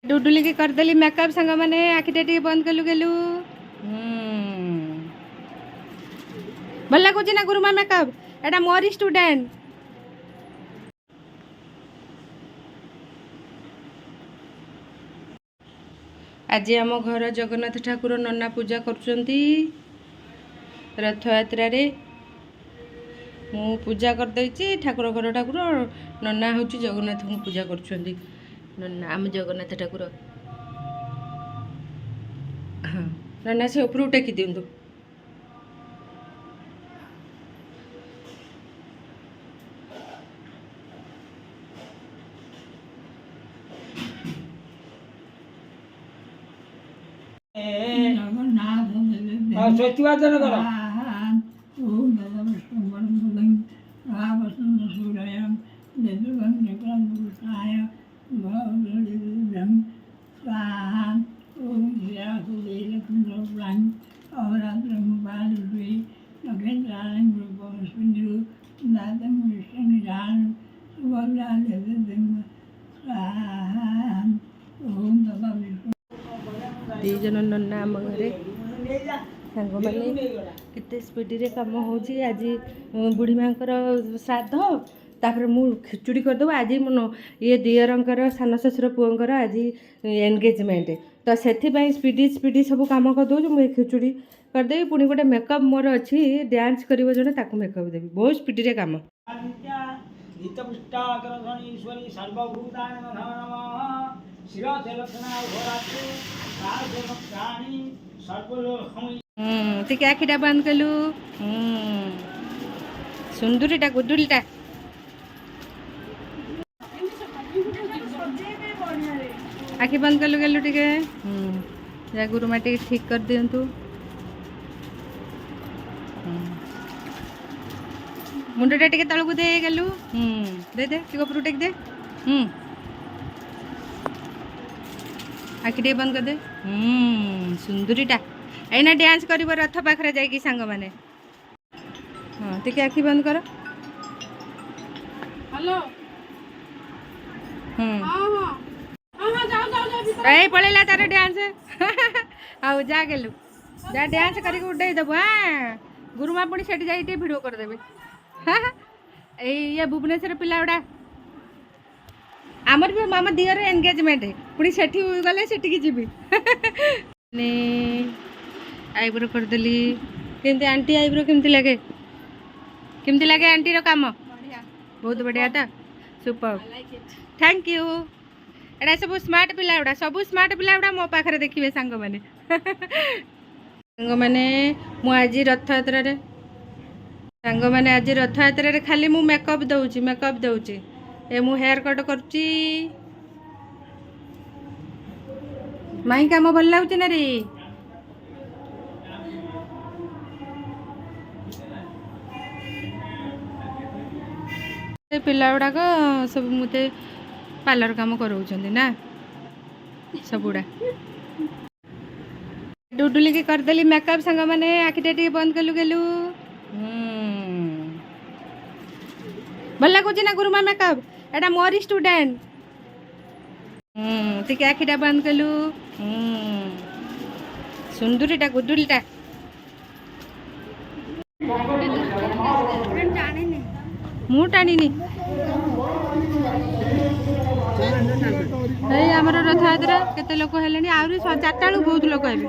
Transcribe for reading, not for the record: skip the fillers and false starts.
डुडुली की करदेली मेकअप सांग मैंने आखिटा बंद कलु गेलु भल लगुच ना गुरुमा मेकअप एटा मोर स्टूडेंट आज आम घर जगन्नाथ ठाकुर नन्ना पूजा करुँच रथ यात्रा रे मु पूजा करदे ठाकुर घर ठाकुर नन्ना हूँ जगन्नाथ को पूजा करुँच नन्ना आम जगन्नाथ ठाकुर हाँ नन्ना से ऊपर टेकी दिंतु दीजन नन्ना आम घरे सांग मैंने केते स्पीड रे काम हो आज बुढ़ी माँ श्राद्ध तापर मु खिचुड़ी करदेव आज मो ये दियरंकर सान शशुर पुअर आज एनगेजमेंट तो से स्पीडी स्पीडी सब कम करदे मुझे खिचुड़ी करदेवी पुणी गोटे मेकअप मोर अच्छी डांस कर जड़े ताक मेकअप देवी बहुत स्पीड रे काम टिके आखिटा बंद कलु सुंदरीटा गुडुलटा आखि बंद कलु गलु टिके जा गुरुमा टिके ठीक कर दियंतु मुंडटा टिके तळकु दे गलु दे दे टिके ऊपर टेक दे आखि टे बंद कर दे सुंदरीटा एना डांस कर रथ पाखरे जाइकी सांग माने हाँ टिके आखि बंद कर हेलो ए पळेला तार डांस आउ जा गेलु जा डांस करके उड़ाई देबो हां गुरुमा पुणी सेठी जाई टे वीडियो कर देबे ए ये भुवनेश्वर पिला उडा आमर भी मामा दियर एंगेजमेंट है पुणी सेठी गले सेठी की जीबी ने आईब्रो कर देली केमती आंटी आईब्रो केमती लगे आंटी रो काम बढ़िया बहुत बढ़िया था सुपर थैंक यू एडा सब स्मार्ट पिला उडा सब स्मार्ट पिला उडा मो पाखरे देखिबे सांग माने मु आज रथ यात्रा रे सांग माने आज रथ यात्रा रे खाली मु मेकअप दउची ए मु हेयर कट करची माई काम भल लागुच ना रे पिला गुड़ाक सब मते पार्लर काम कराउछन्ती ना सबुड़ा डुडुली की करदेली मेकअप सांग माने आखिटा टी बंद कलु गेलु भल लगुच ना गुरुमा मेकअप एटा मोर स्टूडेंट टिके आखिटा बंद कलु सुंदरीटा गुडुलटा मु टाणी आमर रथ यात्रा केते लोक हेलेनी आउरी 4टा बेलू बहुत लोक हेबे।